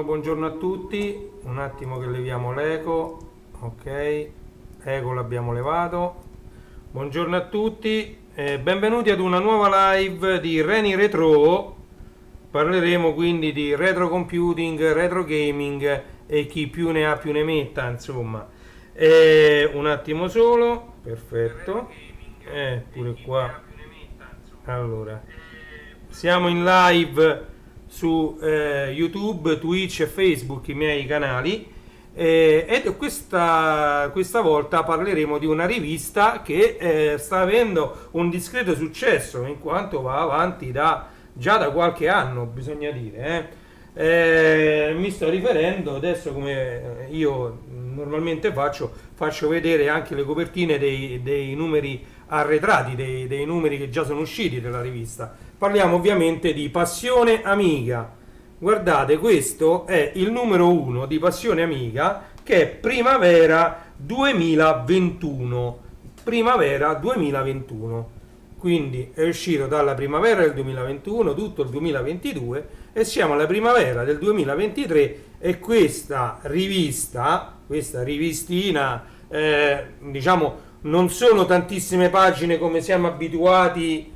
Buongiorno a tutti. Un attimo che leviamo l'eco. Ok, eco l'abbiamo levato. Buongiorno a tutti, benvenuti ad una nuova live di Reni Retro. Parleremo quindi di retro computing, retro gaming e chi più ne ha più ne metta, insomma. Un attimo solo, perfetto. Pure qua. Allora, siamo in live su YouTube, Twitch e Facebook, i miei canali, ed questa volta parleremo di una rivista che sta avendo un discreto successo in quanto va avanti già da qualche anno, bisogna dire. Mi sto riferendo adesso, come io normalmente faccio vedere anche le copertine dei numeri arretrati, dei numeri che già sono usciti della rivista. Parliamo ovviamente di Passione Amiga. Guardate, questo è il numero 1 di Passione Amiga, che è Primavera 2021. Primavera 2021. Quindi è uscito dalla primavera del 2021, tutto il 2022, e siamo alla primavera del 2023, e questa rivistina, diciamo, non sono tantissime pagine come siamo abituati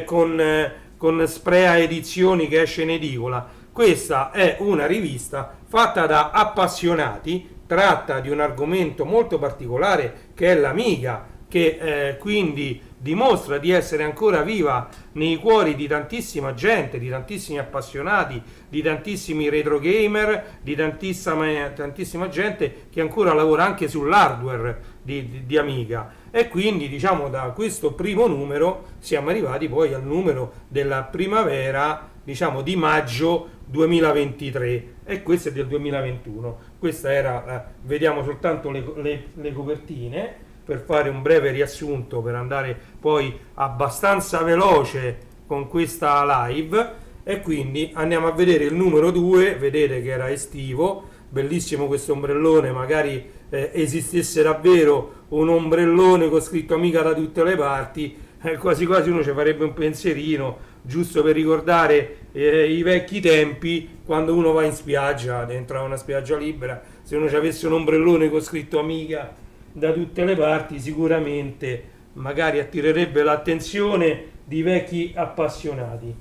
con Sprea Edizioni che esce in edicola. Questa è una rivista fatta da appassionati, tratta di un argomento molto particolare che è l'Amiga, che quindi dimostra di essere ancora viva nei cuori di tantissima gente, di tantissimi appassionati, di tantissimi retro gamer, di tantissima gente che ancora lavora anche sull'hardware di Amiga. E quindi, diciamo, da questo primo numero siamo arrivati poi al numero della primavera, diciamo, di maggio 2023, e questo è del 2021. Questa era, vediamo soltanto le copertine per fare un breve riassunto, per andare poi abbastanza veloce con questa live. E quindi andiamo a vedere il numero 2, vedete che era estivo, bellissimo questo ombrellone. Magari esistesse davvero un ombrellone con scritto Amiga da tutte le parti, quasi quasi uno ci farebbe un pensierino, giusto per ricordare i vecchi tempi, quando uno va in spiaggia, dentro a una spiaggia libera, se uno ci avesse un ombrellone con scritto Amiga da tutte le parti, sicuramente magari attirerebbe l'attenzione di vecchi appassionati.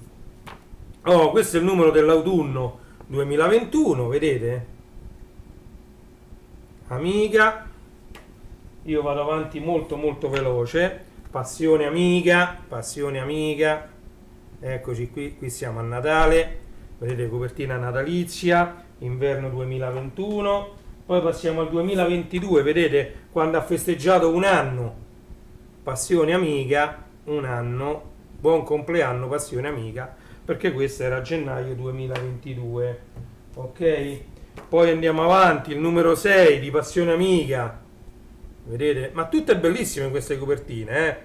Questo è il numero dell'autunno 2021, vedete? Amiga, io vado avanti molto molto veloce. Passione Amiga, eccoci qui siamo a Natale, vedete, copertina natalizia, inverno 2021. Poi passiamo al 2022, vedete, quando ha festeggiato un anno Passione Amiga, un anno, buon compleanno Passione Amiga, perché questo era gennaio 2022. Ok, poi andiamo avanti, il numero 6 di Passione Amiga, vedete, ma tutte bellissime queste copertine,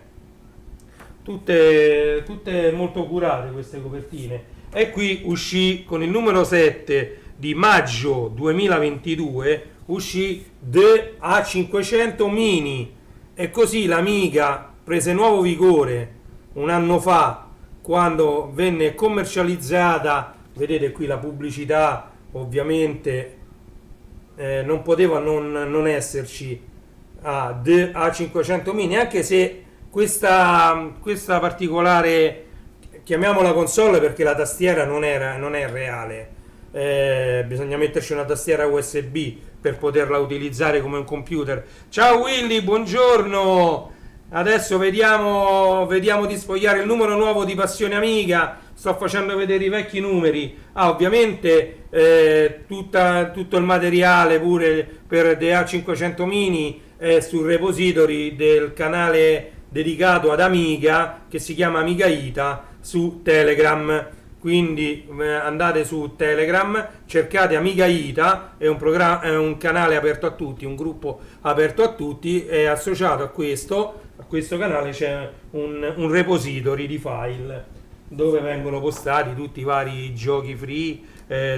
tutte molto curate queste copertine. E qui uscì con il numero 7 di maggio 2022, uscì The A500 Mini, e così l'Amiga prese nuovo vigore un anno fa, quando venne commercializzata. Vedete qui la pubblicità, ovviamente non poteva non esserci The A500 Mini, anche se questa particolare, chiamiamola console perché la tastiera non è reale, bisogna metterci una tastiera USB per poterla utilizzare come un computer. Ciao Willy, buongiorno. Adesso vediamo di sfogliare il numero nuovo di Passione Amiga. Sto facendo vedere i vecchi numeri. Ovviamente tutto il materiale pure per The A500 Mini è sul repository del canale dedicato ad Amiga, che si chiama Amiga Ita, su Telegram. Quindi andate su Telegram, cercate Amiga Ita, è un canale aperto a tutti, un gruppo aperto a tutti, e associato a questo canale c'è un repository di file. dove vengono postati tutti i vari giochi free,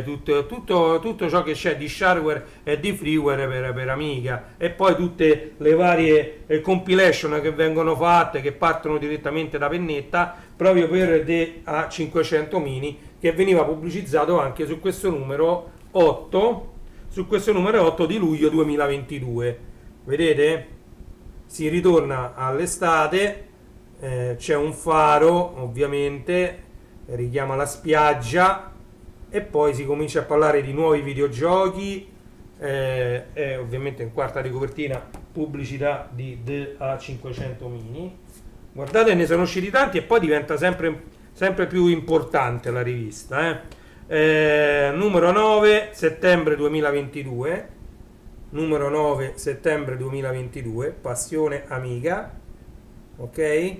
tutto ciò che c'è di shareware e di freeware per Amiga, e poi tutte le varie compilation che vengono fatte, che partono direttamente da pennetta proprio per The A500 Mini, che veniva pubblicizzato anche su questo numero 8, di luglio 2022. Vedete? Si ritorna all'estate, c'è un faro, ovviamente, richiama la spiaggia, e poi si comincia a parlare di nuovi videogiochi, e ovviamente in quarta di copertina pubblicità di The A500 Mini. Guardate, ne sono usciti tanti e poi diventa sempre più importante la rivista. Numero 9 settembre 2022, numero 9 settembre 2022, Passione Amiga, ok?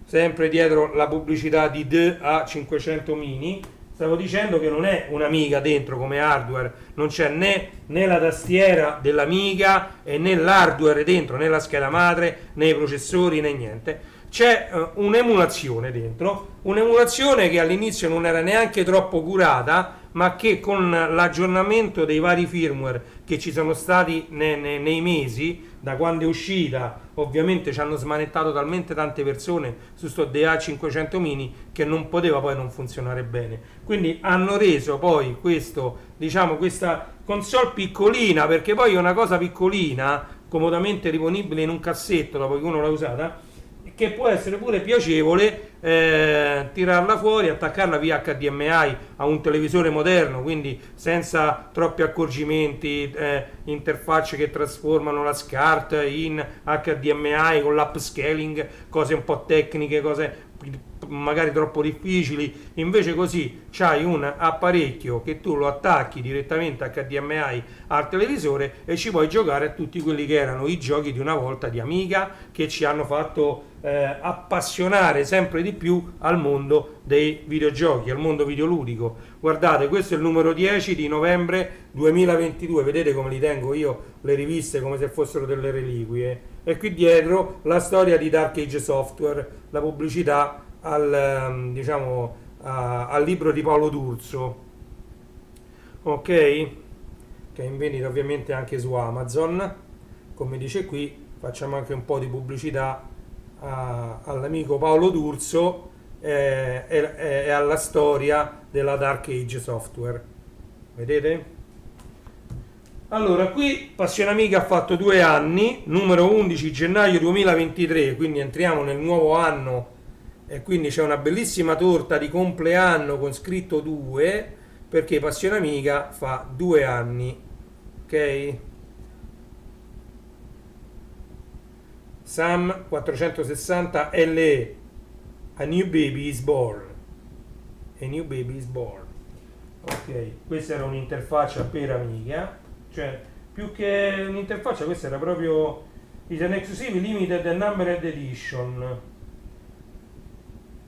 Sempre dietro la pubblicità di The A500 Mini. Stavo dicendo che non è un'Amiga dentro come hardware, non c'è né la tastiera dell'Amiga e né l'hardware dentro, né la scheda madre, né i processori, né niente. C'è un'emulazione dentro, un'emulazione che all'inizio non era neanche troppo curata, ma che con l'aggiornamento dei vari firmware che ci sono stati nei mesi, da quando è uscita, ovviamente ci hanno smanettato talmente tante persone su sto DA500 Mini che non poteva poi non funzionare bene. Quindi hanno reso poi questa console piccolina, perché poi è una cosa piccolina, comodamente riponibile in un cassetto dopo che uno l'ha usata, che può essere pure piacevole tirarla fuori, attaccarla via HDMI a un televisore moderno, quindi senza troppi accorgimenti, interfacce che trasformano la SCART in HDMI con l'upscaling, cose un po' tecniche, cose magari troppo difficili. Invece così c'hai un apparecchio che tu lo attacchi direttamente HDMI al televisore e ci puoi giocare a tutti quelli che erano i giochi di una volta di Amiga, che ci hanno fatto appassionare sempre di più al mondo dei videogiochi, al mondo videoludico. Guardate, questo è il numero 10 di novembre 2022, vedete come li tengo io le riviste come se fossero delle reliquie, e qui dietro la storia di Dark Age Software, la pubblicità al libro di Paolo D'Urso, ok, che è in vendita ovviamente anche su Amazon. Come dice qui, facciamo anche un po' di pubblicità all'amico Paolo D'Urso e alla storia della Dark Age Software. Vedete? Allora, qui Passione Amiga ha fatto 2 anni, numero 11 gennaio 2023, quindi entriamo nel nuovo anno, e quindi c'è una bellissima torta di compleanno con scritto 2, perché Passione Amiga fa 2 anni, ok? SAM 460 LE, A New Baby is Born. A New Baby is Born. Ok, questa era un'interfaccia per Amiga, cioè più che un'interfaccia questa era proprio Is an Exclusive Limited Numbered Edition.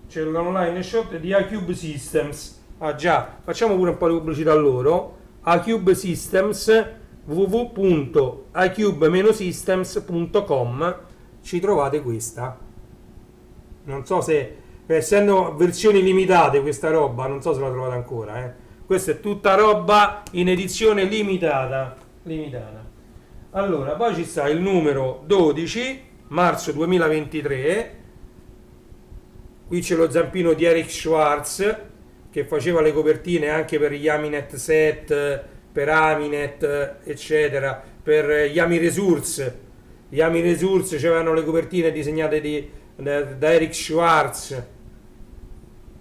C'è l'online shop di iCube Systems. Ah già, facciamo pure un po' di pubblicità a loro. iCube Systems, www.icube-systems.com, ci trovate questa. Non so se, essendo versioni limitate questa roba, non so se la trovate ancora, Questa è tutta roba in edizione limitata. Allora, poi ci sta il numero 12 marzo 2023. Qui c'è lo zampino di Eric Schwartz, che faceva le copertine anche per gli Aminet Set, per Aminet, eccetera, per gli Ami Resource. Gli Ami Resource c'erano le copertine disegnate da Eric Schwartz.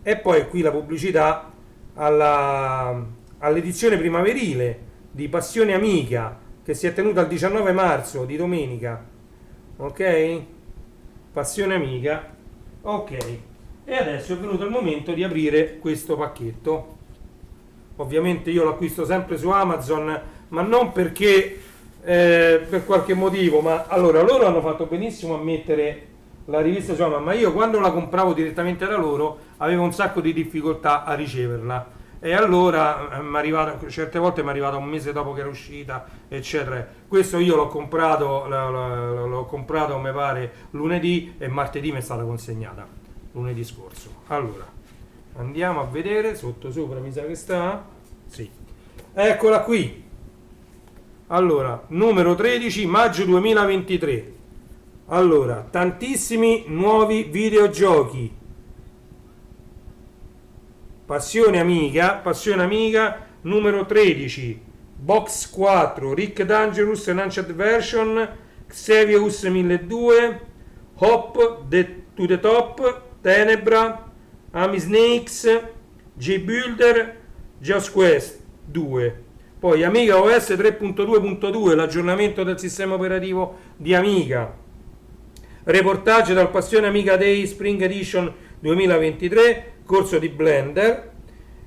E poi qui la pubblicità all'edizione primaverile di Passione Amiga, che si è tenuta il 19 marzo, di domenica. Ok? Passione Amiga. Ok. E adesso è venuto il momento di aprire questo pacchetto. Ovviamente io lo acquisto sempre su Amazon, ma non perché per qualche motivo, ma allora loro hanno fatto benissimo a mettere la rivista su Amazon, ma io quando la compravo direttamente da loro avevo un sacco di difficoltà a riceverla, e allora certe volte mi è arrivata un mese dopo che era uscita, eccetera. Questo io l'ho comprato mi pare lunedì, e martedì mi è stata consegnata. lunedì scorso. Allora, andiamo a vedere, sotto sopra mi sa che sta, sì, eccola qui. Allora, numero 13, maggio 2023. Allora, tantissimi nuovi videogiochi. Passione amica, numero 13, Box 4, Rick Dangerous Enhanced Version, Xevious 1200, Hop to the Top, Tenebra, Ami Snakes, J-Builder, Just Quest 2. Poi Amiga OS 3.2.2, l'aggiornamento del sistema operativo di Amiga. Reportage dal Passione Amiga Day Spring Edition 2023, corso di Blender.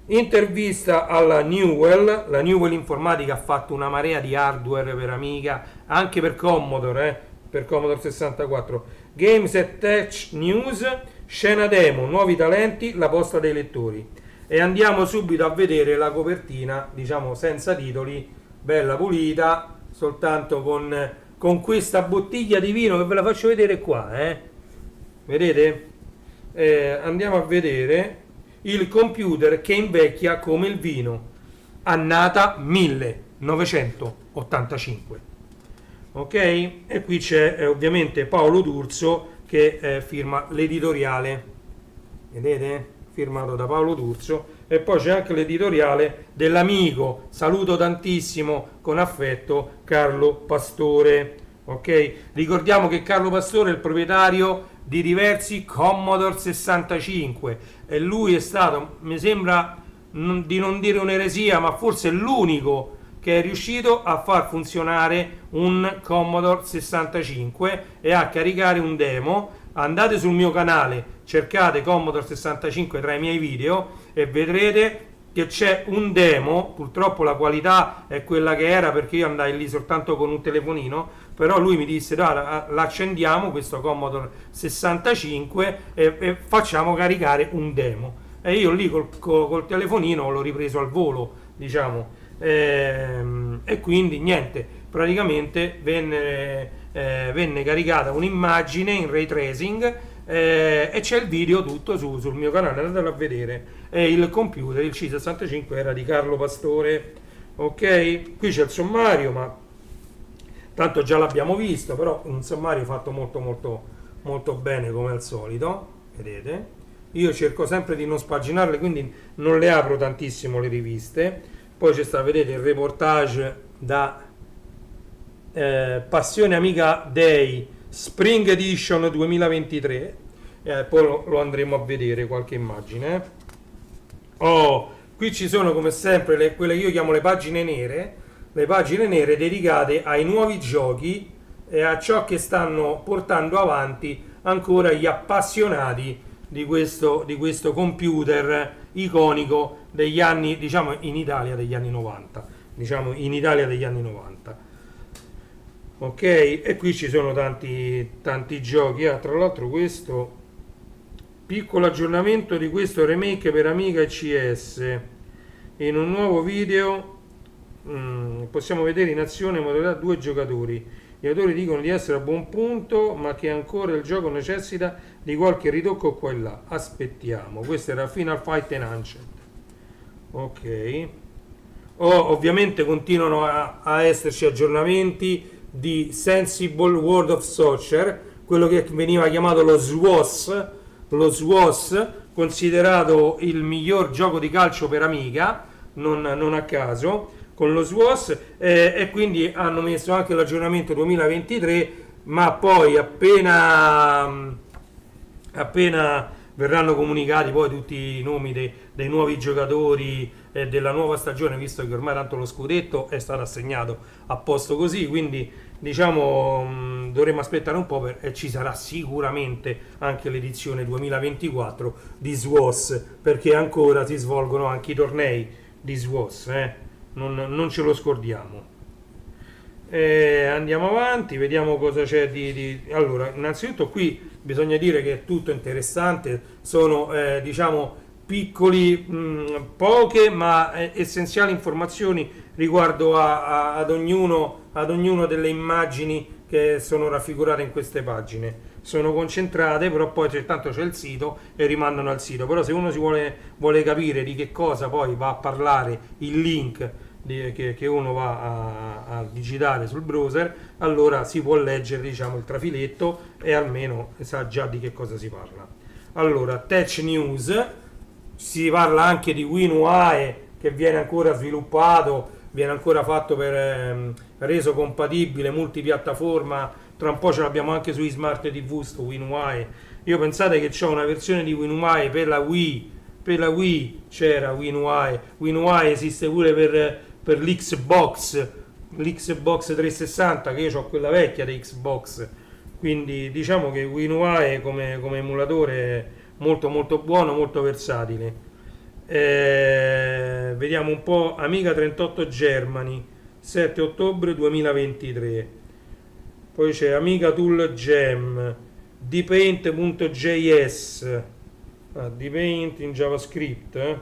Intervista alla Newell. La Newell Informatica ha fatto una marea di hardware per Amiga, anche per Commodore, per Commodore 64. Games and Tech News, scena demo, nuovi talenti, la posta dei lettori. E andiamo subito a vedere la copertina, diciamo senza titoli, bella pulita, soltanto con questa bottiglia di vino che ve la faccio vedere qua, vedete? Andiamo a vedere il computer che invecchia come il vino, annata 1985. Ok? E qui c'è ovviamente Paolo D'Urso che firma l'editoriale, vedete? Firmato da Paolo D'Urso. E poi c'è anche l'editoriale dell'amico, saluto tantissimo con affetto, Carlo Pastore. Ok? Ricordiamo che Carlo Pastore è il proprietario di diversi Commodore 65 e lui è stato, mi sembra di non dire un'eresia, ma forse l'unico che è riuscito a far funzionare un Commodore 65 e a caricare un demo. Andate sul mio canale, cercate Commodore 65 tra i miei video e vedrete che c'è un demo. Purtroppo la qualità è quella che era, perché io andai lì soltanto con un telefonino, però lui mi disse l'accendiamo questo Commodore 65 e facciamo caricare un demo, e io lì col telefonino l'ho ripreso al volo, diciamo, e quindi niente, praticamente venne caricata un'immagine in ray tracing, e c'è il video tutto sul mio canale, andatelo a vedere. E il computer, il C65, era di Carlo Pastore. Ok, qui c'è il sommario, ma tanto già l'abbiamo visto, però un sommario fatto molto molto molto bene come al solito, vedete. Io cerco sempre di non spaginarle, quindi non le apro tantissimo le riviste. Poi c'è sta, vedete, il reportage da Passione Amiga Day Spring Edition 2023, poi lo andremo a vedere qualche immagine. Qui ci sono come sempre quelle che io chiamo le pagine nere dedicate ai nuovi giochi e a ciò che stanno portando avanti ancora gli appassionati di questo computer iconico degli anni, diciamo, in Italia degli anni 90, ok. E qui ci sono tanti giochi. Tra l'altro questo piccolo aggiornamento di questo remake per Amiga e CS in un nuovo video. Possiamo vedere in azione modalità 2 giocatori. Gli autori dicono di essere a buon punto, ma che ancora il gioco necessita di qualche ritocco qua e là. Aspettiamo. Questo era Final Fight Enhanced. Ok. Ovviamente continuano a esserci aggiornamenti di Sensible World of Soccer, quello che veniva chiamato lo SWOS, considerato il miglior gioco di calcio per Amiga, non a caso, con lo SWOS, e quindi hanno messo anche l'aggiornamento 2023, ma poi appena verranno comunicati poi tutti i nomi dei nuovi giocatori e della nuova stagione, visto che ormai tanto lo scudetto è stato assegnato a posto così, quindi diciamo dovremo aspettare un po' e ci sarà sicuramente anche l'edizione 2024 di SWOS, perché ancora si svolgono anche i tornei di SWOS, non ce lo scordiamo. Andiamo avanti, vediamo cosa c'è allora, innanzitutto qui bisogna dire che è tutto interessante, sono diciamo piccoli, poche ma essenziali informazioni riguardo ad ognuno delle immagini che sono raffigurate in queste pagine. Sono concentrate, però poi tanto c'è il sito e rimandano al sito. Però se uno vuole capire di che cosa poi va a parlare il link che uno va a digitare sul browser, allora si può leggere, diciamo, il trafiletto e almeno sa già di che cosa si parla. Allora, Tech News, si parla anche di WinUI che viene ancora sviluppato, viene ancora fatto per reso compatibile multipiattaforma. Tra un po' ce l'abbiamo anche sui smart TV sto WinUI. Io pensate che c'ho una versione di WinUI per la Wii c'era WinUI. WinUI esiste pure per l'Xbox 360, che io ho quella vecchia di Xbox. Quindi diciamo che WinUI come emulatore è molto molto buono, molto versatile. Vediamo un po'. Amiga 38 Germany, 7 ottobre 2023. Poi c'è Amiga Tool Gem, dpaint.js, dpaint in JavaScript.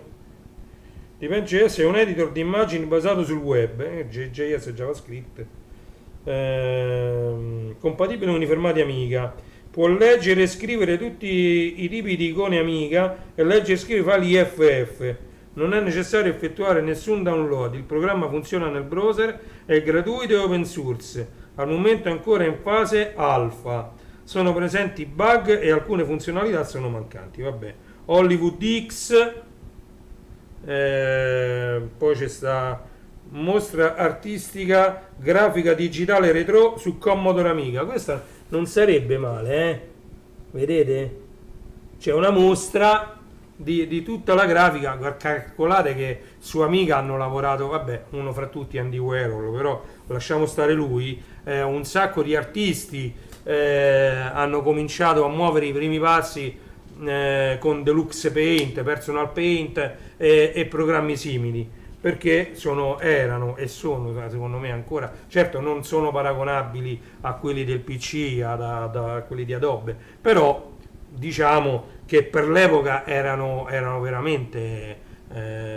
Dpaint.js è un editor di immagini basato sul web, JS è JavaScript, compatibile con i formati Amiga. Può leggere e scrivere tutti i tipi di icone Amiga e leggere e scrivere file IFF. Non è necessario effettuare nessun download, il programma funziona nel browser, è gratuito e open source. Al momento è ancora in fase alfa. Sono presenti bug e alcune funzionalità sono mancanti. Vabbè. Hollywood X, poi c'è sta mostra artistica grafica digitale retro su Commodore Amiga. Questa non sarebbe male, vedete? C'è una mostra di tutta la grafica. Calcolate che su Amiga hanno lavorato, vabbè, uno fra tutti Andy Warhol, però lasciamo stare lui, un sacco di artisti hanno cominciato a muovere i primi passi con Deluxe Paint, Personal Paint e programmi simili, perché erano e sono, secondo me ancora, certo non sono paragonabili a quelli del PC, a quelli di Adobe, però diciamo che per l'epoca erano veramente,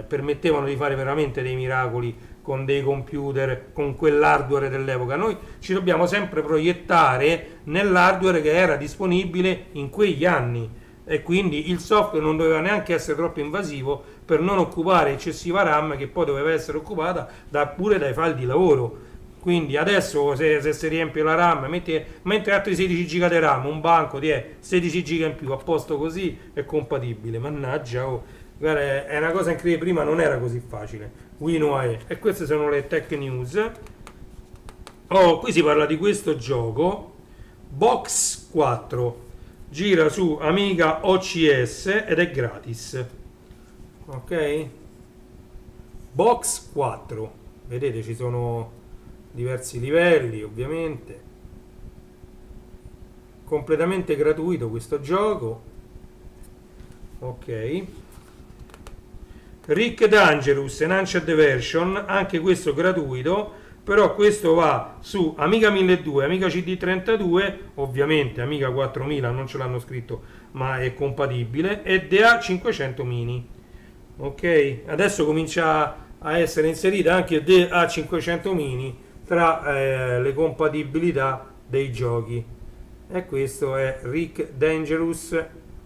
permettevano di fare veramente dei miracoli con dei computer, con quell'hardware dell'epoca. Noi ci dobbiamo sempre proiettare nell'hardware che era disponibile in quegli anni, e quindi il software non doveva neanche essere troppo invasivo per non occupare eccessiva RAM, che poi doveva essere occupata pure dai file di lavoro. Quindi adesso se si riempie la RAM, mentre altri 16 giga di RAM, un banco di 16 giga in più, a posto così, è compatibile. Mannaggia, guarda, è una cosa incredibile, prima non era così facile. WinUI. E queste sono le tech news. Qui si parla di questo gioco, Box 4. Gira su Amiga OCS ed è gratis. Ok? Box 4. Vedete, ci sono diversi livelli, ovviamente. Completamente gratuito questo gioco. Ok. Rick Dangerous Enhanced Version, anche questo gratuito, però questo va su Amiga 1200, Amiga CD32, ovviamente Amiga 4000 non ce l'hanno scritto, ma è compatibile, e DA500 Mini. Ok, adesso comincia a essere inserita anche DA500 Mini tra le compatibilità dei giochi. E questo è Rick Dangerous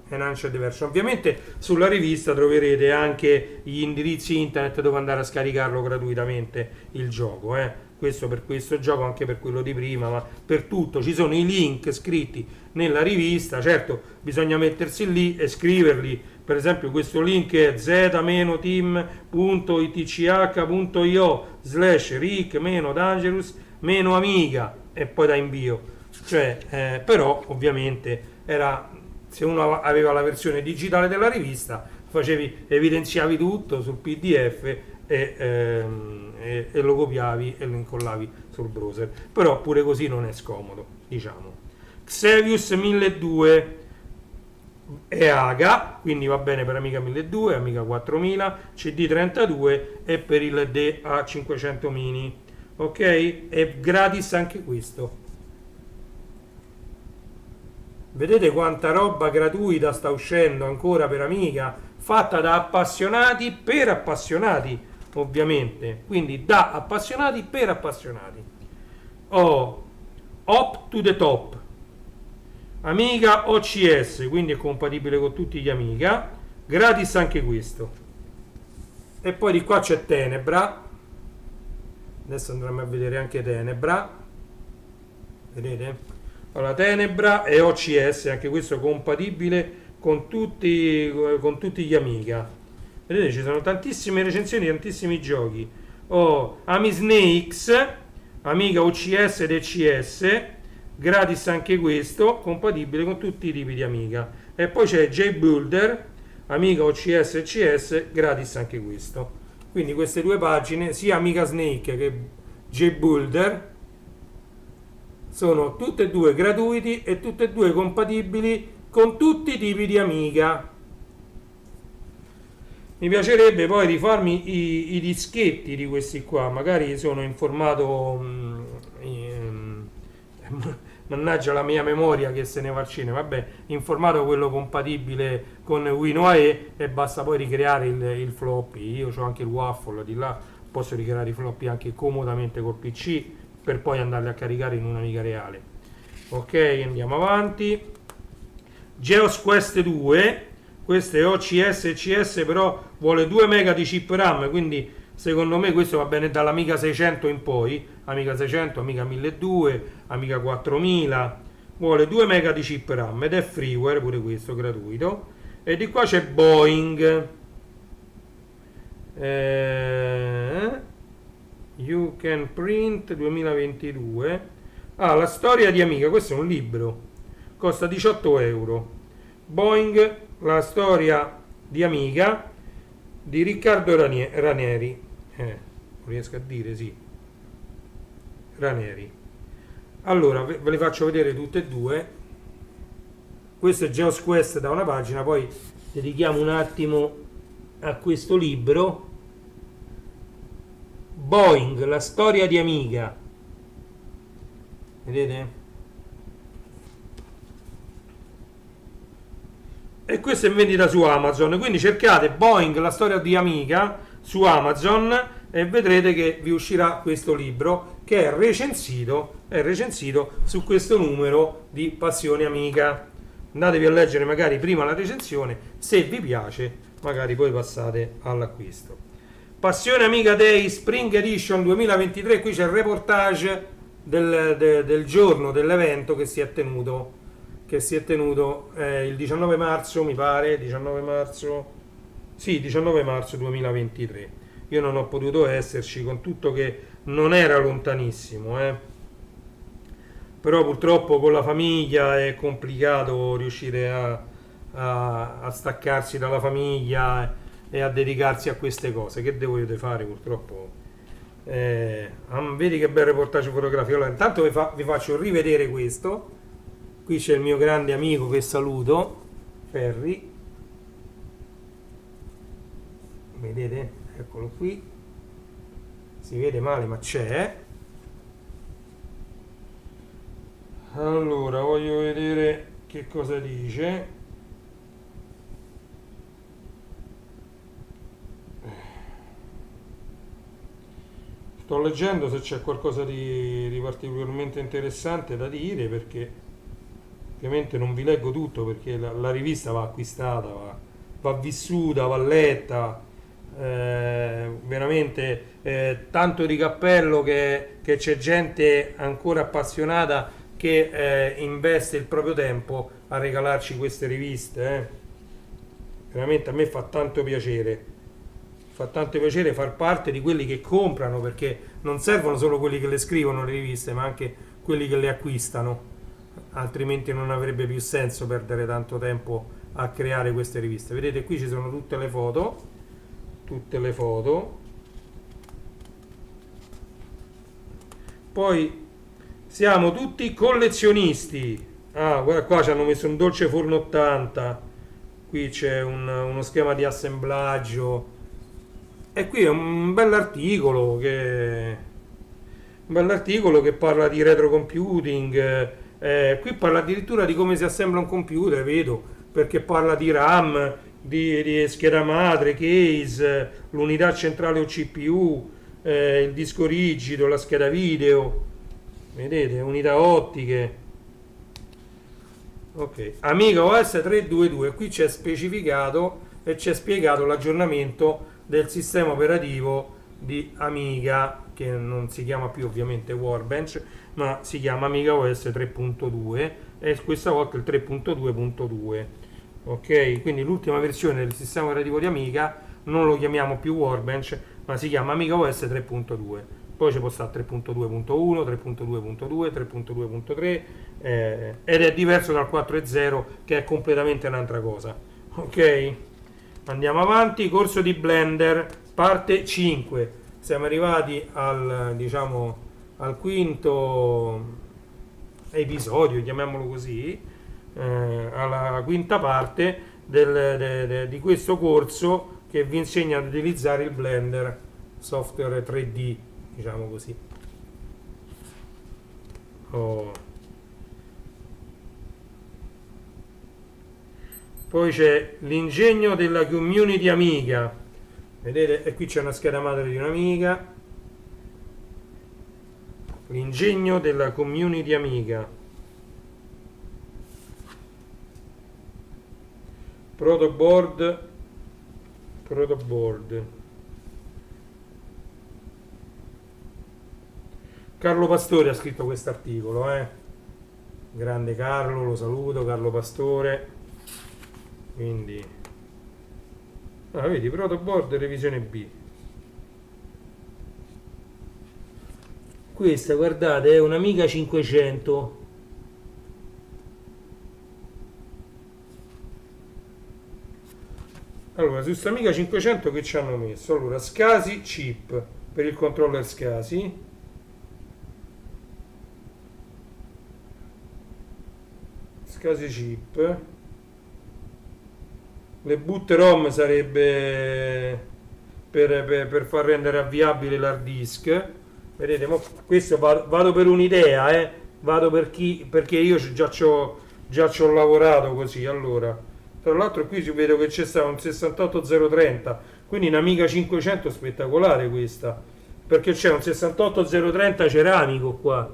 Enhanced Version. Ovviamente sulla rivista troverete anche gli indirizzi internet dove andare a scaricarlo gratuitamente il gioco, questo per questo gioco, anche per quello di prima, ma per tutto ci sono i link scritti nella rivista. Certo, bisogna mettersi lì e scriverli. Per esempio questo link è z-team.itch.io/rick-dangerous-amiga e poi da invio. Cioè, però ovviamente era, se uno aveva la versione digitale della rivista, evidenziavi tutto sul PDF e lo copiavi e lo incollavi sul browser. Però pure così non è scomodo, diciamo. Xevious 1200 e AGA, quindi va bene per Amiga 1200, Amiga 4000, CD32 e per il DA500 Mini. Ok? È gratis anche questo. Vedete quanta roba gratuita sta uscendo ancora per Amiga, fatta da appassionati per appassionati, ovviamente, quindi da appassionati per appassionati. Up to the Top, Amiga OCS, quindi è compatibile con tutti gli Amiga, gratis anche questo. E poi di qua c'è Tenebra, adesso andremo a vedere anche Tenebra, vedete? Allora, Tenebra e OCS, anche questo compatibile con tutti gli Amiga. Vedete, ci sono tantissime recensioni, tantissimi giochi. Ami Snakes, Amiga OCS ed ECS, gratis anche questo, compatibile con tutti i tipi di Amiga. E poi c'è J-Builder, Amiga OCS e ECS, gratis anche questo. Quindi queste due pagine, sia Amiga Snake che J-Builder, sono tutte e due gratuiti e tutte e due compatibili con tutti i tipi di Amiga. Mi piacerebbe poi rifarmi i dischetti di questi qua, magari sono in formato mannaggia la mia memoria che se ne va al cinema, vabbè, in formato quello compatibile con WinOE, e basta poi ricreare il floppy. Io ho anche il waffle di là, posso ricreare i floppy anche comodamente col PC per poi andarli a caricare in un'Amiga reale. Ok, andiamo avanti. Geos Quest 2, questo è OCS e CS, però vuole 2 MB di chip RAM, quindi secondo me questo va bene dall'Amiga 600 in poi, Amiga 600, Amiga 1200, Amiga 4000, vuole 2 MB di chip RAM ed è freeware pure questo, gratuito. E di qua c'è Boeing, You Can Print 2022. La storia di Amiga, questo è un libro, costa 18 euro. Boeing, la storia di Amiga di Riccardo Ranieri, non riesco a dire, sì, Ranieri. Allora ve le faccio vedere tutte e due. Questo è Geos Quest da una pagina, poi dedichiamo un attimo a questo libro. Boeing, la storia di Amiga, vedete? E questo è in vendita su Amazon, quindi cercate Boeing, la storia di Amiga su Amazon e vedrete che vi uscirà questo libro che è recensito su questo numero di Passione Amiga. Andatevi a leggere magari prima la recensione, se vi piace magari poi passate all'acquisto. Passione Amiga Day Spring Edition 2023, qui c'è il reportage del giorno dell'evento che si è tenuto il 19 marzo, mi pare, 19 marzo 2023. Io non ho potuto esserci, con tutto che non era lontanissimo, però purtroppo con la famiglia è complicato riuscire a staccarsi dalla famiglia e a dedicarsi a queste cose. Che devo io fare, purtroppo? Vedi che bel reportage fotografico. Allora, intanto vi faccio rivedere questo. Qui c'è il mio grande amico che saluto, Ferri, vedete? Eccolo qui, si vede male ma c'è. Allora voglio vedere che cosa dice. Sto leggendo se c'è qualcosa di particolarmente interessante da dire, perché ovviamente non vi leggo tutto, perché la rivista va acquistata, va vissuta, va letta. Veramente tanto di cappello che c'è gente ancora appassionata che investe il proprio tempo a regalarci queste riviste. Veramente a me fa tanto piacere far parte di quelli che comprano, perché non servono solo quelli che le scrivono le riviste, ma anche quelli che le acquistano, altrimenti non avrebbe più senso perdere tanto tempo a creare queste riviste. Vedete, qui ci sono tutte le foto. Poi siamo tutti collezionisti. Guarda qua, ci hanno messo un dolce forno 80, qui c'è uno schema di assemblaggio, e qui è un bell'articolo che parla di retrocomputing. Qui parla addirittura di come si assembla un computer, vedo, perché parla di RAM, di scheda madre, case, l'unità centrale o CPU, il disco rigido, la scheda video. vedete, unità ottiche. Ok, Amiga OS 3.2.2, qui c'è specificato e c'è spiegato l'aggiornamento del sistema operativo di Amiga, che non si chiama più ovviamente Workbench, ma si chiama Amiga OS 3.2 e questa volta il 3.2.2. Ok, quindi l'ultima versione del sistema operativo di Amiga non lo chiamiamo più Workbench, ma si chiama Amiga OS 3.2. Poi ci può stare 3.2.1, 3.2.2, 3.2.3 ed è diverso dal 4.0 che è completamente un'altra cosa. Ok? Andiamo avanti, corso di Blender, parte 5. Siamo arrivati al, diciamo, al quinto episodio, chiamiamolo così, alla quinta parte di questo corso che vi insegna ad utilizzare il Blender software 3D, diciamo così. Oh. Poi c'è l'ingegno della community Amiga, vedete, e qui c'è una scheda madre di un'Amiga. L'ingegno della community Amiga, protoboard. Carlo Pastore ha scritto questo articolo, grande Carlo, lo saluto, Carlo Pastore. Quindi vedi, protoboard revisione B. Questa, guardate, è un'Amiga 500. Allora, su questa Amiga 500 che ci hanno messo? Allora, SCSI chip per il controller SCSI. SCSI chip. Le boot ROM sarebbe per far rendere avviabile l'hard disk. Vedete, questo vado per un'idea, vado perché io già ci ho lavorato così. Allora, tra l'altro qui vedo che c'è stato un 68030, quindi un'Amiga 500 spettacolare questa, perché c'è un 68030 ceramico qua.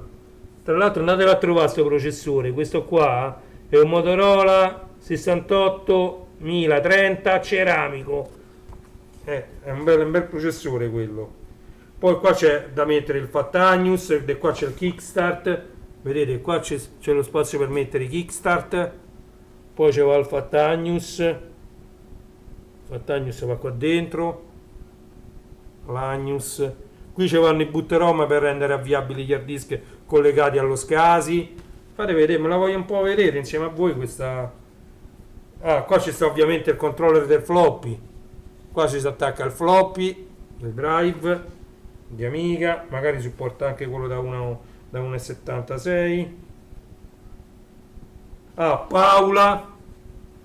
Tra l'altro andatelo a trovare questo processore, questo qua è un Motorola 68030 ceramico, è un bel processore quello. Poi qua c'è da mettere il Fat Agnus, e qua c'è il Kickstart, vedete qua c'è lo spazio per mettere i Kickstart, poi c'è il Fat Agnus va qua dentro, l'Agnus, qui ci vanno i boot ROM per rendere avviabili gli hard disk collegati allo SCSI. Fate vedere, me la voglio un po' vedere insieme a voi questa. Qua ci sta ovviamente il controller del floppy, qua ci si attacca il floppy, il drive di Amiga, magari supporta anche quello da 1,76. Paula,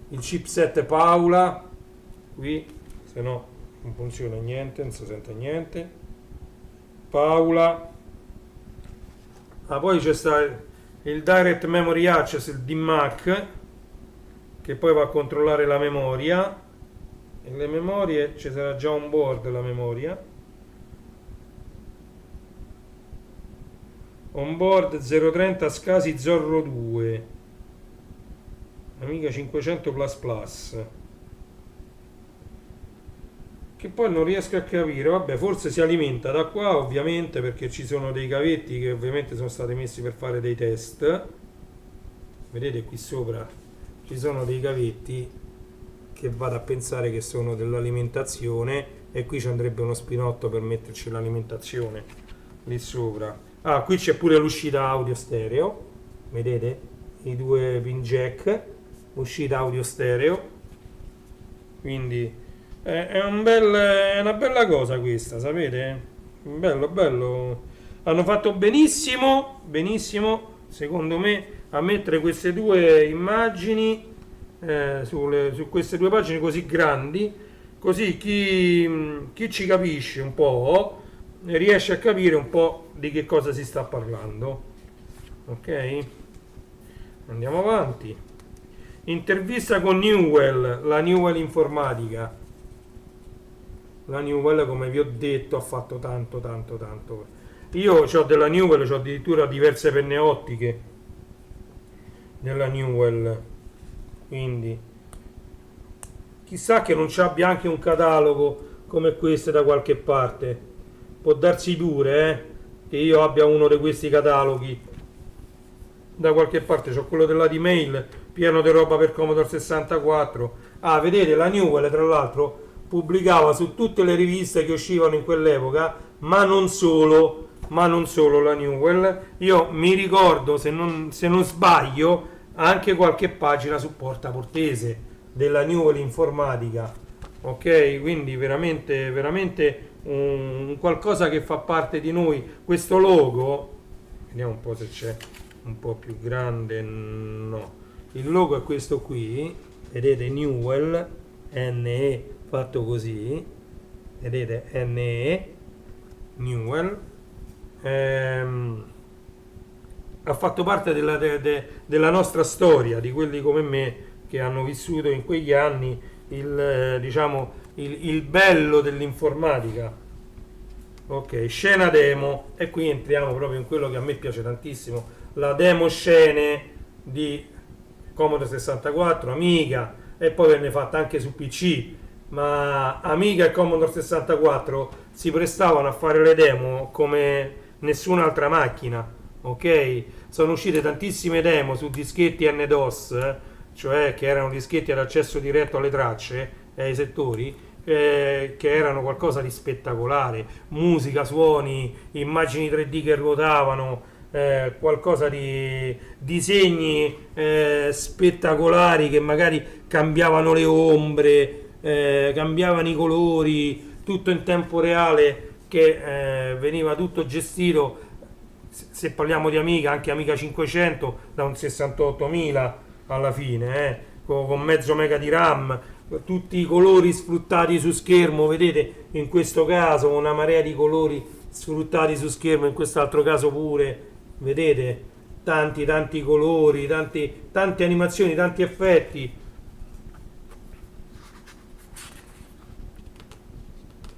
il chipset Paula, qui, se no non funziona niente, non si sente niente. Paula. Poi c'è sta il Direct Memory Access, il DMAC, che poi va a controllare la memoria, e le memorie ci sarà già on board la memoria. Onboard 030 SCSI Zorro 2, Amiga 500 che poi non riesco a capire, vabbè, forse si alimenta da qua ovviamente, perché ci sono dei cavetti che ovviamente sono stati messi per fare dei test. Vedete qui sopra ci sono dei cavetti che vado a pensare che sono dell'alimentazione, e qui ci andrebbe uno spinotto per metterci l'alimentazione lì sopra. Qui c'è pure l'uscita audio stereo, vedete? I due pin jack, uscita audio stereo, quindi è una bella cosa questa, sapete? Bello. Hanno fatto benissimo, secondo me, a mettere queste due immagini su queste due pagine così grandi, così chi ci capisce un po' riesce a capire un po' di che cosa si sta parlando. Ok, andiamo avanti. Intervista con Newell, la Newell informatica. La Newell, come vi ho detto, ha fatto tanto. Io ho della Newell, ho addirittura diverse penne ottiche della Newell, quindi chissà che non ci abbia anche un catalogo come questo da qualche parte. Può darsi pure, che io abbia uno di questi cataloghi da qualche parte. C'ho quello della D-Mail pieno di roba per Commodore 64. Ah, vedete, la Newell tra l'altro pubblicava su tutte le riviste che uscivano in quell'epoca, ma non solo, la Newell. Io mi ricordo, se non sbaglio, anche qualche pagina su Portaportese della Newell Informatica. Ok, quindi veramente, veramente un qualcosa che fa parte di noi. Questo logo, vediamo un po' se c'è un po' più grande. No, il logo è questo qui, vedete, Newell, NE fatto così, vedete, NE, Newell. Ha fatto parte della nostra storia, di quelli come me che hanno vissuto in quegli anni il bello dell'informatica. Ok, scena demo, e qui entriamo proprio in quello che a me piace tantissimo, la demo scene di Commodore 64, Amiga, e poi venne fatta anche su PC, ma Amiga e Commodore 64 si prestavano a fare le demo come nessun'altra macchina. Ok, sono uscite tantissime demo su dischetti NDOS, cioè che erano dischetti ad accesso diretto alle tracce e ai settori, che erano qualcosa di spettacolare, musica, suoni, immagini 3D che ruotavano, qualcosa di disegni spettacolari che magari cambiavano le ombre, cambiavano i colori, tutto in tempo reale, che veniva tutto gestito, se parliamo di Amiga, anche Amiga 500 da un 68.000 alla fine, con mezzo mega di RAM, tutti i colori sfruttati su schermo, vedete, in questo caso una marea di colori sfruttati su schermo, in quest'altro caso pure, vedete, tanti colori, tante animazioni, tanti effetti.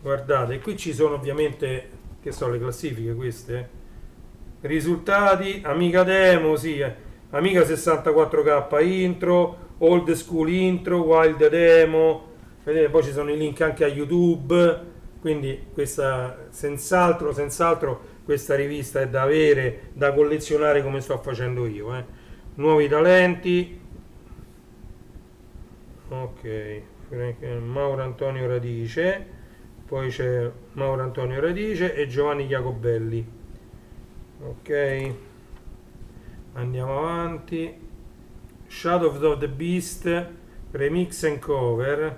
Guardate, qui ci sono ovviamente, che sono le classifiche queste, risultati, Amiga demo, sì, Amiga 64K intro, old school intro, wild demo, vedete, poi ci sono i link anche a YouTube, quindi questa senz'altro questa rivista è da avere, da collezionare come sto facendo io. Nuovi talenti, ok, Mauro Antonio Radice, poi c'è Mauro Antonio Radice e Giovanni Jacobelli. Ok, andiamo avanti. Shadow of the Beast remix and cover,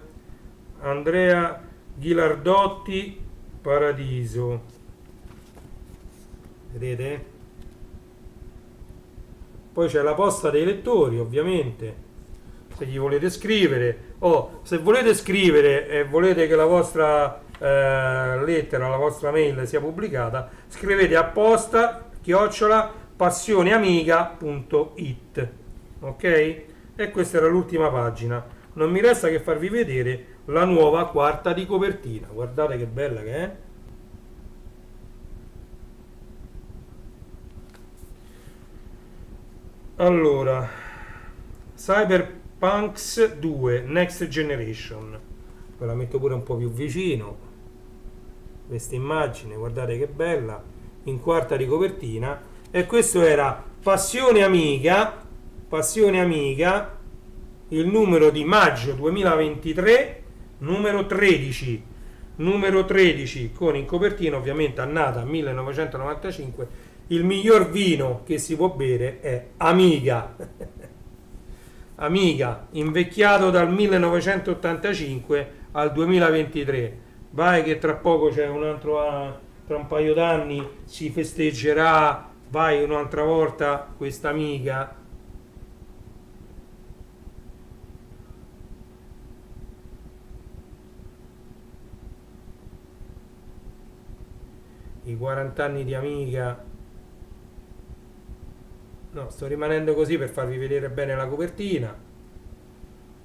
Andrea Ghilardotti, Paradiso, vedete? Poi c'è la posta dei lettori, ovviamente, se gli volete scrivere, o se volete scrivere e volete che la vostra lettera, la vostra mail sia pubblicata, scrivete a posta @passioneamiga.it. Ok? E questa era l'ultima pagina. Non mi resta che farvi vedere la nuova quarta di copertina. Guardate che bella che è. Allora, Cyberpunks 2 Next Generation. Ve la metto pure un po' più vicino. Questa immagine, guardate che bella, in quarta di copertina. E questo era Passione Amiga, il numero di maggio 2023, numero 13, con in copertina ovviamente annata 1995. Il miglior vino che si può bere è Amiga. Amiga, invecchiato dal 1985 al 2023. Vai che tra poco c'è un altro, tra un paio d'anni si festeggerà, vai un'altra volta questa Amiga. I 40 anni di Amiga. No, sto rimanendo così per farvi vedere bene la copertina,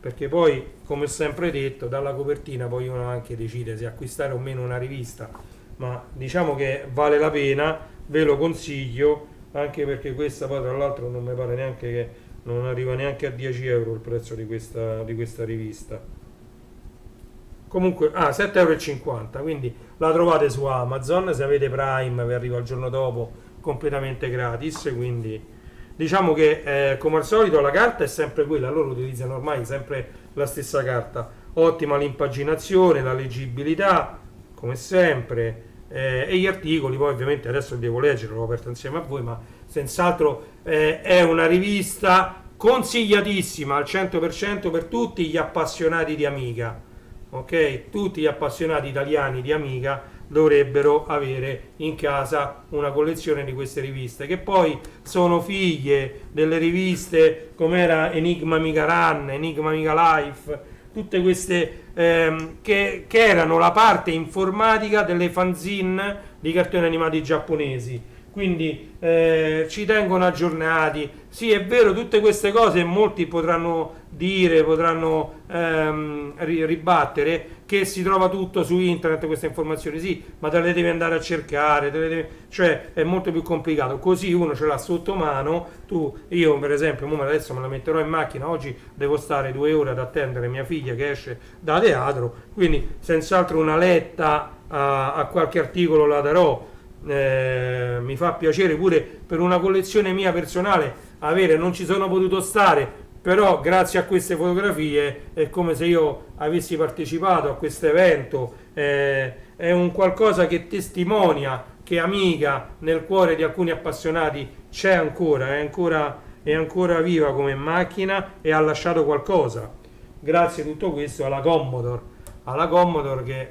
perché poi, come ho sempre detto, dalla copertina poi uno anche decide se acquistare o meno una rivista, ma diciamo che vale la pena ve lo consiglio, anche perché questa poi tra l'altro non mi pare neanche che non arriva neanche a 10 euro il prezzo di questa rivista. Comunque, 7,50 euro, quindi la trovate su Amazon, se avete Prime vi arriva il giorno dopo completamente gratis, quindi diciamo che come al solito la carta è sempre quella, loro utilizzano ormai sempre la stessa carta, ottima l'impaginazione, la leggibilità, come sempre, e gli articoli, poi ovviamente adesso li devo leggere, l'ho aperto insieme a voi, ma senz'altro è una rivista consigliatissima al 100% per tutti gli appassionati di Amiga. Ok? Tutti gli appassionati italiani di Amiga dovrebbero avere in casa una collezione di queste riviste, che poi sono figlie delle riviste come era Enigma Amiga Run, Enigma Amiga Life, tutte queste che erano la parte informatica delle fanzine di cartoni animati giapponesi. Quindi ci tengono aggiornati. Sì, è vero, tutte queste cose molti potranno dire, potranno ribattere che si trova tutto su internet, queste informazioni, sì, ma te le devi andare a cercare, cioè è molto più complicato. Così uno ce l'ha sotto mano. Io per esempio, adesso me la metterò in macchina, oggi devo stare 2 ore ad attendere mia figlia che esce da teatro, quindi senz'altro una letta a qualche articolo la darò. Mi fa piacere pure per una collezione mia personale avere, non ci sono potuto stare, però grazie a queste fotografie è come se io avessi partecipato a questo evento, è un qualcosa che testimonia che Amiga nel cuore di alcuni appassionati c'è ancora, è ancora viva come macchina e ha lasciato qualcosa. Grazie a tutto questo alla Commodore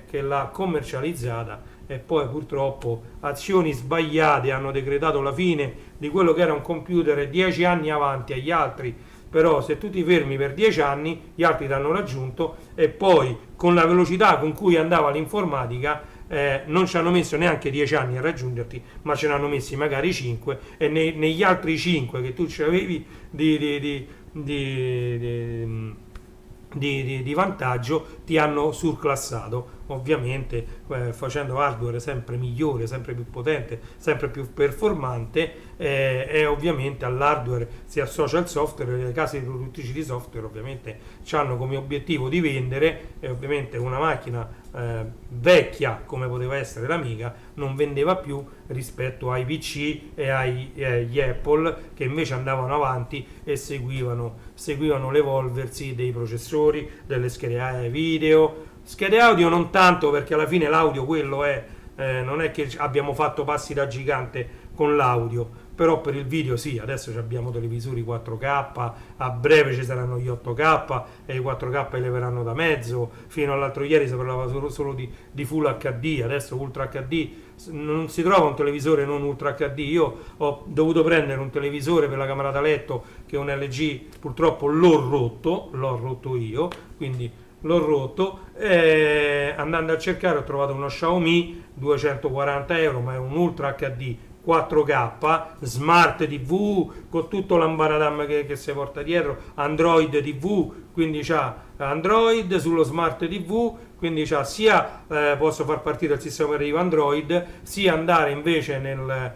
che l'ha commercializzata, e poi purtroppo azioni sbagliate hanno decretato la fine di quello che era un computer 10 anni avanti agli altri. Però se tu ti fermi per 10 anni gli altri ti hanno raggiunto, e poi con la velocità con cui andava l'informatica non ci hanno messo neanche 10 anni a raggiungerti, ma ce ne hanno messi magari 5, e negli altri 5 che tu avevi di vantaggio ti hanno surclassato, ovviamente facendo hardware sempre migliore, sempre più potente, sempre più performante, e ovviamente all'hardware si associa il software. Le case produttrici di software ovviamente hanno come obiettivo di vendere, e ovviamente una macchina vecchia come poteva essere l'Amiga non vendeva più rispetto ai PC e agli Apple, che invece andavano avanti e seguivano l'evolversi dei processori, delle schede video, schede audio non tanto, perché alla fine l'audio quello è, non è che abbiamo fatto passi da gigante con l'audio, però per il video sì, adesso abbiamo televisori 4K, a breve ci saranno gli 8K e i 4K le verranno da mezzo, fino all'altro ieri si parlava solo di Full HD, adesso Ultra HD, non si trova un televisore non Ultra HD. Io ho dovuto prendere un televisore per la camera da letto che è un LG, purtroppo l'ho rotto io, quindi l'ho rotto, andando a cercare ho trovato uno Xiaomi 240 euro, ma è un Ultra HD 4K, Smart TV con tutto l'ambaradam che si porta dietro, Android TV, quindi c'ha Android sullo Smart TV, quindi c'ha sia posso far partire il sistema operativo Android, sia andare invece nel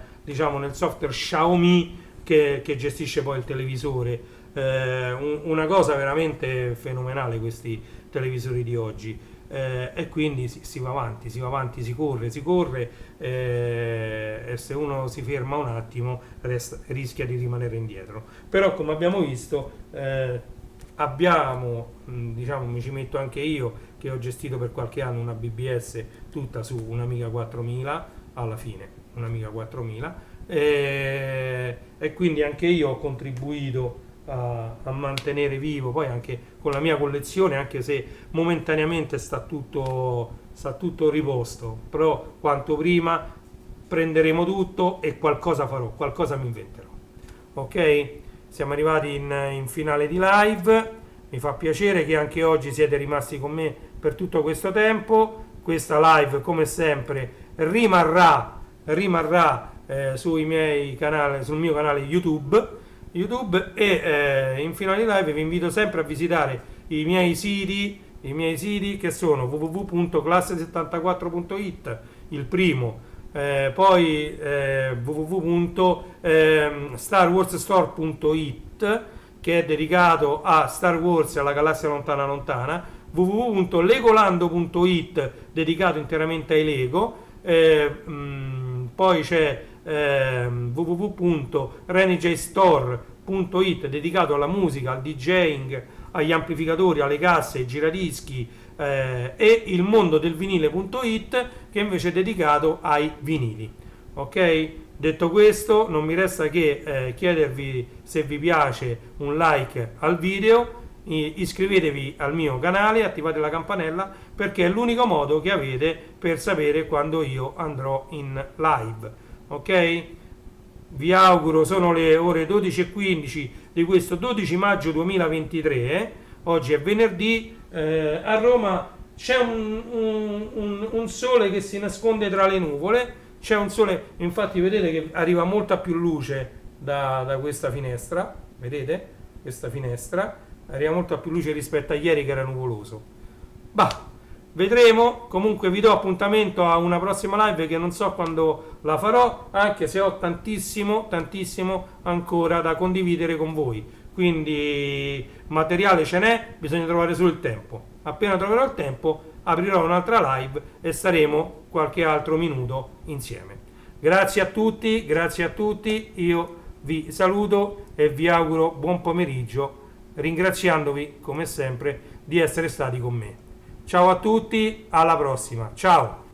software Xiaomi che gestisce poi il televisore. Una cosa veramente fenomenale questi televisori di oggi. E quindi si va avanti, si corre, e se uno si ferma un attimo rischia di rimanere indietro. Però come abbiamo visto mi ci metto anche io, che ho gestito per qualche anno una BBS tutta su un'Amiga 4000, alla fine un'Amiga 4000, e quindi anche io ho contribuito a mantenere vivo, poi anche con la mia collezione, anche se momentaneamente sta tutto riposto, però quanto prima prenderemo tutto e qualcosa farò, qualcosa mi inventerò. Ok? Siamo arrivati in finale di live, mi fa piacere che anche oggi siete rimasti con me per tutto questo tempo. Questa live come sempre rimarrà sul mio canale YouTube, e in finale live vi invito sempre a visitare i miei siti che sono www.classe74.it, il primo poi www.starwarsstore.it, che è dedicato a Star Wars e alla galassia lontana lontana, www.legolando.it, dedicato interamente ai Lego, poi c'è www.renegaystore.it, dedicato alla musica, al DJing, agli amplificatori, alle casse, ai giradischi, e il mondo del vinile.it, che invece è dedicato ai vinili. Ok? Detto questo, non mi resta che chiedervi, se vi piace, un like al video, iscrivetevi al mio canale, attivate la campanella, perché è l'unico modo che avete per sapere quando io andrò in live. Ok? Vi auguro, sono le ore 12:15 di questo 12 maggio 2023, oggi è venerdì, a Roma c'è un sole che si nasconde tra le nuvole, c'è un sole, infatti vedete che arriva molta più luce da questa finestra, vedete? Questa finestra arriva molta più luce rispetto a ieri che era nuvoloso. Bah, vedremo. Comunque vi do appuntamento a una prossima live che non so quando la farò, anche se ho tantissimo ancora da condividere con voi, quindi materiale ce n'è, bisogna trovare solo il tempo. Appena troverò il tempo aprirò un'altra live e staremo qualche altro minuto insieme. Grazie a tutti, io vi saluto e vi auguro buon pomeriggio, ringraziandovi come sempre di essere stati con me. Ciao a tutti, alla prossima, ciao!